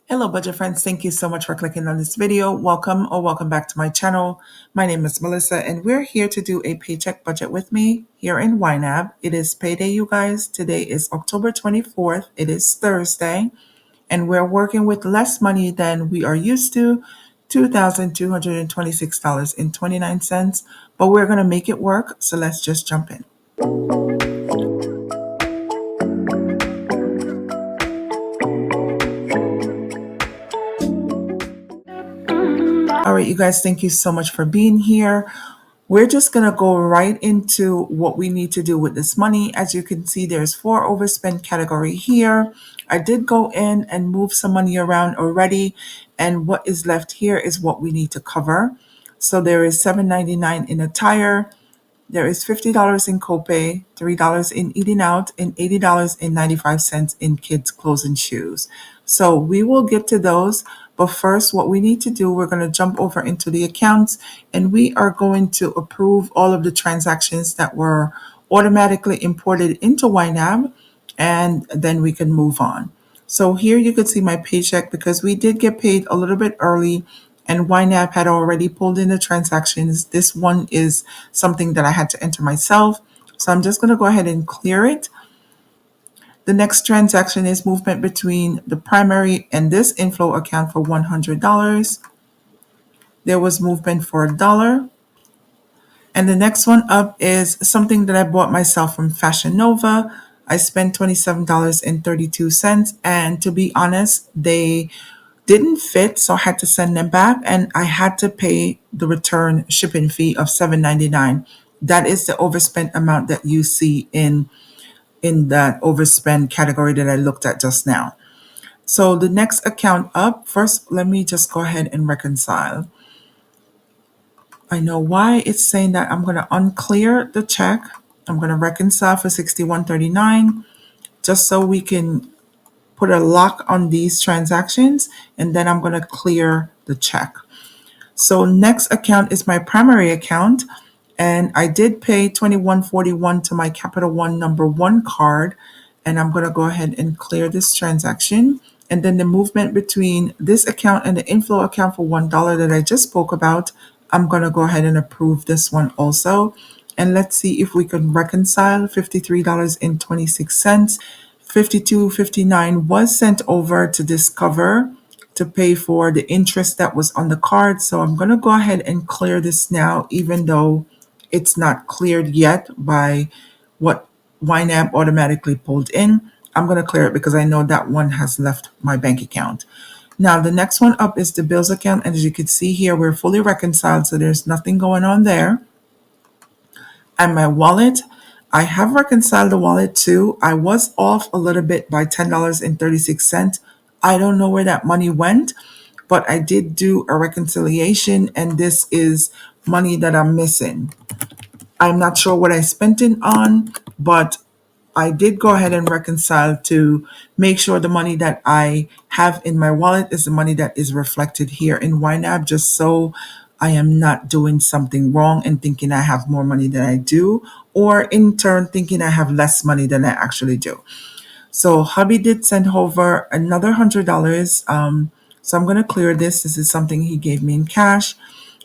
Hello, budget friends. Thank you so much for clicking on this video. Welcome or welcome back to my channel. My name is Melissa, and we're here to do a paycheck budget with me here in YNAB. It is payday, you guys. Today is October 24th. It is Thursday, and we're working with less money than we are used to, $2,226.29. But we're going to make it work. So let's just jump in. All right, you guys, thank you so much for being here. We're just going to go right into what we need to do with this money. As you can see, there's 4 overspend category here. I did go in and move some money around already, and what is left here is what we need to cover. So there is $7.99 in attire. There is $50 in copay, $3 in eating out, and $80.95 in kids' clothes and shoes. So we will get to those. But first, what we need to do, we're going to jump over into the accounts, and we are going to approve all of the transactions that were automatically imported into YNAB, and then we can move on. So here you could see my paycheck because we did get paid a little bit early, and YNAB had already pulled in the transactions. This one is something that I had to enter myself. So I'm just going to go ahead and clear it. The next transaction is movement between the primary and this inflow account for $100. There was movement for $1. And the next one up is something that I bought myself from Fashion Nova. I spent $27.32. And to be honest, they didn't fit, so I had to send them back, and I had to pay the return shipping fee of $7.99. That is the overspent amount that you see in that overspend category that I looked at just now. So the next account up, first, let me just go ahead and reconcile. I know why it's saying that. I'm going to unclear the check. I'm going to reconcile for $61.39 just so we can put a lock on these transactions, and then I'm going to clear the check. So next account is my primary account, and I did pay $21.41 to my Capital One number 1 card, and I'm going to go ahead and clear this transaction. And then the movement between this account and the inflow account for $1 that I just spoke about, I'm going to go ahead and approve this one also. And let's see if we can reconcile $53.26. $52.59 was sent over to Discover to pay for the interest that was on the card. So I'm going to go ahead and clear this now, even though it's not cleared yet by what YNAB automatically pulled in. I'm going to clear it because I know that one has left my bank account. Now, the next one up is the bills account. And as you can see here, we're fully reconciled, so there's nothing going on there. And my wallet, I have reconciled the wallet too. I was off a little bit by $10.36. I don't know where that money went, but I did do a reconciliation, and this is money that I'm missing. I'm not sure what I spent it on, but I did go ahead and reconcile to make sure the money that I have in my wallet is the money that is reflected here in YNAB, just so I am not doing something wrong and thinking I have more money than I do, or in turn thinking I have less money than I actually do. So hubby did send over another $100. So I'm going to clear this. This is something he gave me in cash.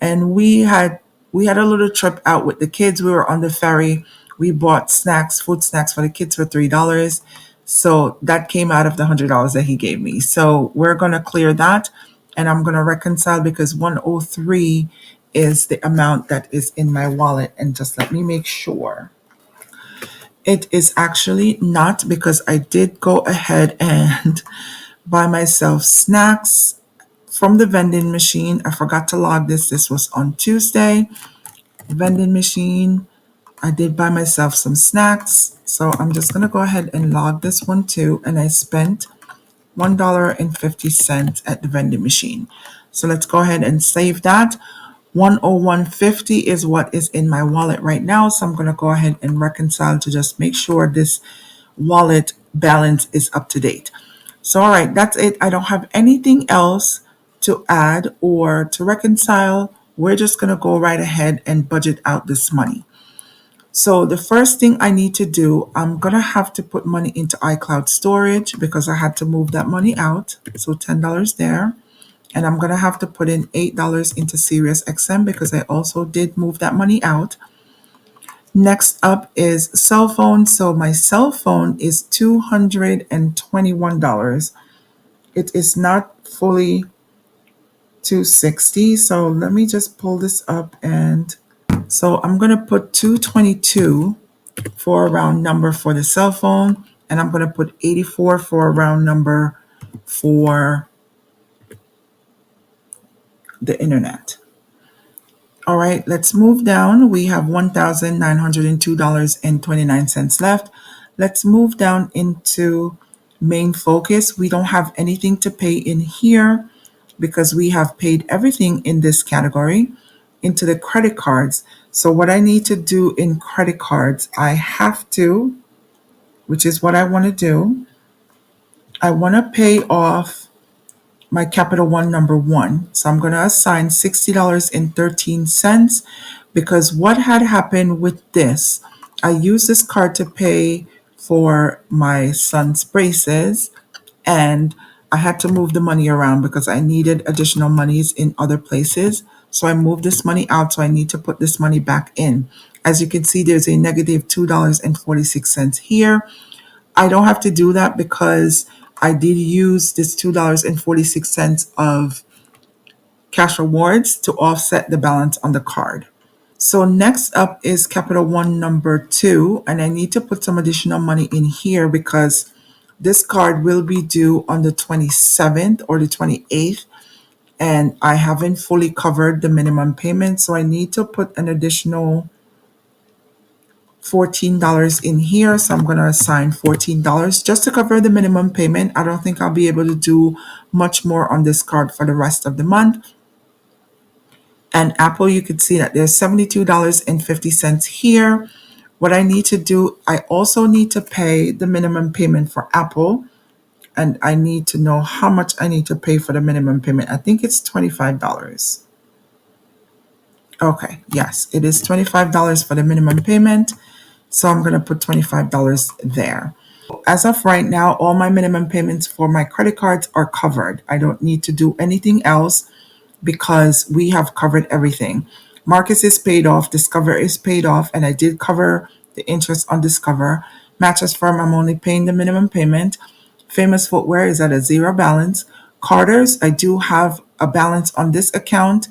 And we had a little trip out with the kids. We were on the ferry. We bought food snacks for the kids for $3. So that came out of the $100 that he gave me. So we're going to clear that, and I'm going to reconcile because 103 is the amount that is in my wallet. And just let me make sure. It is actually not, because I did go ahead and buy myself snacks from the vending machine. I forgot to log this. This was on Tuesday. Vending machine. I did buy myself some snacks. So I'm just going to go ahead and log this one too. And I spent $1.50 at the vending machine. So let's go ahead and save that. 101.50 is what is in my wallet right now. So I'm going to go ahead and reconcile to just make sure this wallet balance is up to date. So, all right, that's it. I don't have anything else to add or to reconcile. We're just going to go right ahead and budget out this money. So the first thing I need to do, I'm going to have to put money into iCloud storage because I had to move that money out. So $10 there. And I'm going to have to put in $8 into SiriusXM because I also did move that money out. Next up is cell phone. So my cell phone is $221. It is not fully 260. So let me just pull this up, and so I'm going to put 222 for a round number for the cell phone, and I'm going to put 84 for a round number for the internet. All right, let's move down. We have $1,902.29 left. Let's move down into main focus. We don't have anything to pay in here because we have paid everything in this category into the credit cards. So what I need to do in credit cards, I have to, which is what I want to do, I want to pay off my Capital One number one. So I'm going to assign $60.13 because what had happened with this, I used this card to pay for my son's braces, and I had to move the money around because I needed additional monies in other places. So I moved this money out, so I need to put this money back in. As you can see, there's a negative $2.46 here. I don't have to do that because I did use this $2.46 of cash rewards to offset the balance on the card. So next up is Capital One number two, and I need to put some additional money in here because this card will be due on the 27th or the 28th, and I haven't fully covered the minimum payment, so I need to put an additional $14 in here. So I'm going to assign $14 just to cover the minimum payment. I don't think I'll be able to do much more on this card for the rest of the month. And Apple, you can see that there's $72.50 here. What I need to do, I also need to pay the minimum payment for Apple. And I need to know how much I need to pay for the minimum payment. I think it's $25. Okay, yes, it is $25 for the minimum payment. So I'm going to put $25 there. As of right now, all my minimum payments for my credit cards are covered. I don't need to do anything else because we have covered everything. Marcus is paid off, Discover is paid off, and I did cover the interest on Discover. Mattress Firm, I'm only paying the minimum payment. Famous Footwear is at a zero balance. Carter's, I do have a balance on this account,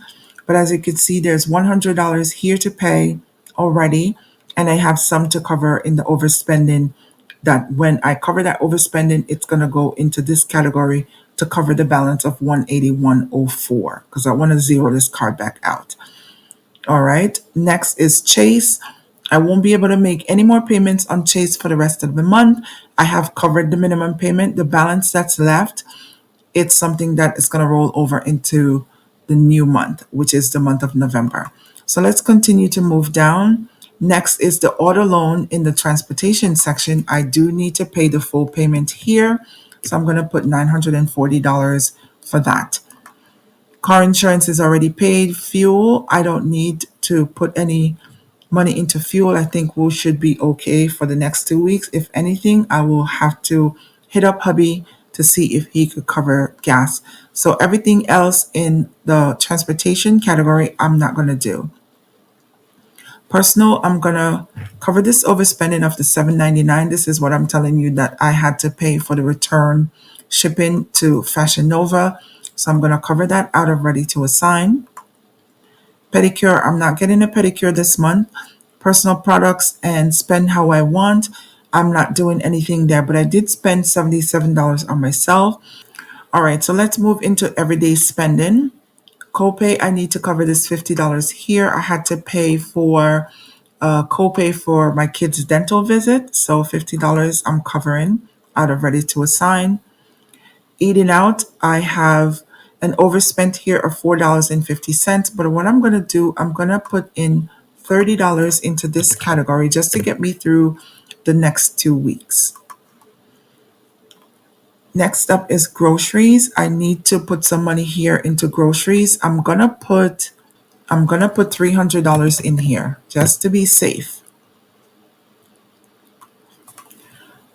but as you can see, there's $100 here to pay already, and I have some to cover in the overspending. That when I cover that overspending, it's going to go into this category to cover the balance of $181.04 because I want to zero this card back out. All right. Next is Chase. I won't be able to make any more payments on Chase for the rest of the month. I have covered the minimum payment. The balance that's left, it's something that is going to roll over into the new month, which is the month of November. So let's continue to move down. Next is the auto loan in the transportation section. I do need to pay the full payment here. So I'm going to put $940 for that. Car insurance is already paid. Fuel, I don't need to put any money into fuel. I think we should be okay for the next 2 weeks. If anything, I will have to hit up hubby to see if he could cover gas. So everything else in the transportation category, I'm not going to do. Personal, I'm going to cover this overspending of the $7.99. This is what I'm telling you that I had to pay for the return shipping to Fashion Nova. So I'm going to cover that out of Ready to Assign. Pedicure, I'm not getting a pedicure this month. Personal products and spend how I want. I'm not doing anything there, but I did spend $77 on myself. All right, so let's move into everyday spending. Copay, I need to cover this $50 here. I had to pay for copay for my kid's dental visit. So $50 I'm covering out of Ready to Assign. Eating out, I have an overspent here of $4.50. But what I'm going to do, I'm going to put in $30 into this category just to get me through the next 2 weeks. Next up is groceries. I need to put some money here into groceries. I'm gonna put $300 in here just to be safe.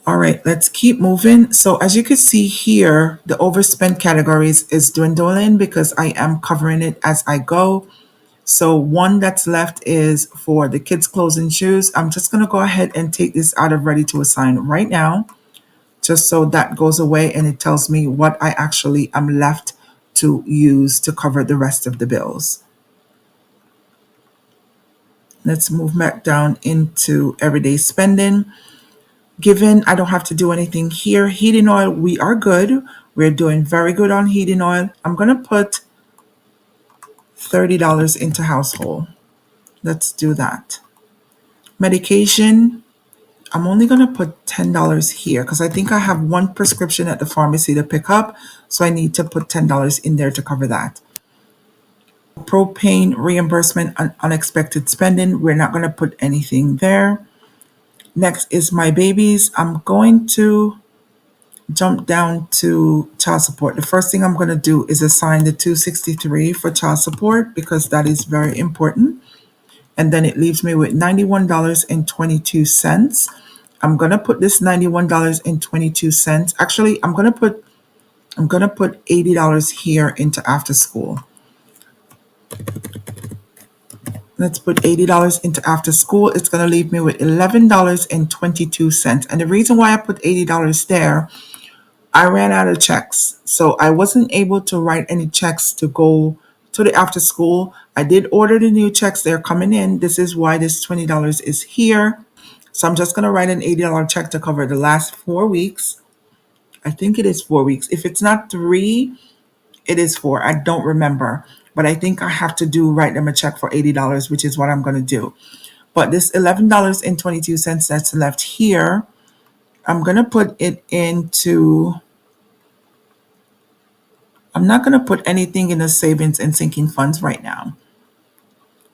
All right, let's keep moving. So as you can see here, the overspend categories is dwindling because I am covering it as I go. So one that's left is for the kids' clothes and shoes. I'm just going to go ahead and take this out of ready to assign right now, just so that goes away and it tells me what I actually am left to use to cover the rest of the bills. Let's move back down into everyday spending. Given I don't have to do anything here, heating oil, we are good. We're doing very good on heating oil. I'm going to put $30 into household. Let's do that. Medication, I'm only going to put $10 here because I think I have one prescription at the pharmacy to pick up. So I need to put $10 in there to cover that. Propane reimbursement and unexpected spending, we're not going to put anything there. Next is my babies. I'm going to jump down to child support. The first thing I'm going to do is assign the 263 for child support because that is very important. And then it leaves me with $91.22. I'm going to put this $91.22. Actually, I'm going to put $80 here into after school. Let's put $80 into after school. It's going to leave me with $11.22. And the reason why I put $80 there, I ran out of checks. So I wasn't able to write any checks to go to the after school. I did order the new checks. They're coming in. This is why this $20 is here. So I'm just going to write an $80 check to cover the last 4 weeks. I think it is 4 weeks. If it's not 3, it is 4. I don't remember. But I think I have to write them a check for $80, which is what I'm going to do. But this $11.22 that's left here, I'm going to put it into, I'm not going to put anything in the savings and sinking funds right now.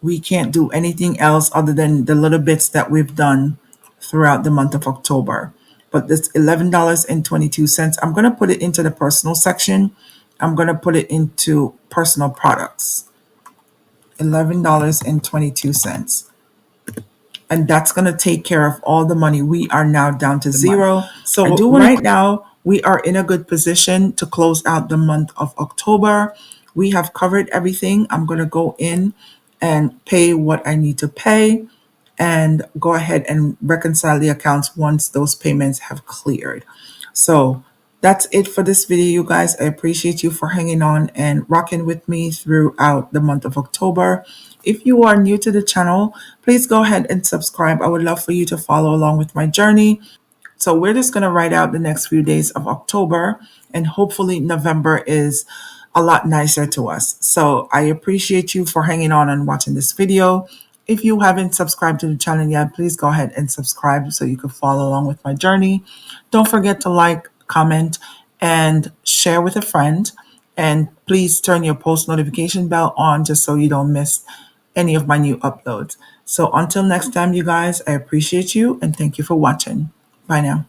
We can't do anything else other than the little bits that we've done throughout the month of October. But this $11.22, I'm going to put it into the personal section. I'm going to put it into personal products. $11.22. And that's going to take care of all the money. We are now down to zero. So right now, we are in a good position to close out the month of October. We have covered everything. I'm going to go in and pay what I need to pay and go ahead and reconcile the accounts once those payments have cleared. So that's it for this video, you guys. I appreciate you for hanging on and rocking with me throughout the month of October. If you are new to the channel, please go ahead and subscribe. I would love for you to follow along with my journey. So we're just going to write out the next few days of October, and hopefully November is a lot nicer to us. So I appreciate you for hanging on and watching this video. If you haven't subscribed to the channel yet, please go ahead and subscribe so you can follow along with my journey. Don't forget to like, comment, and share with a friend. And please turn your post notification bell on just so you don't miss any of my new uploads. So until next time, you guys, I appreciate you and thank you for watching. Bye now.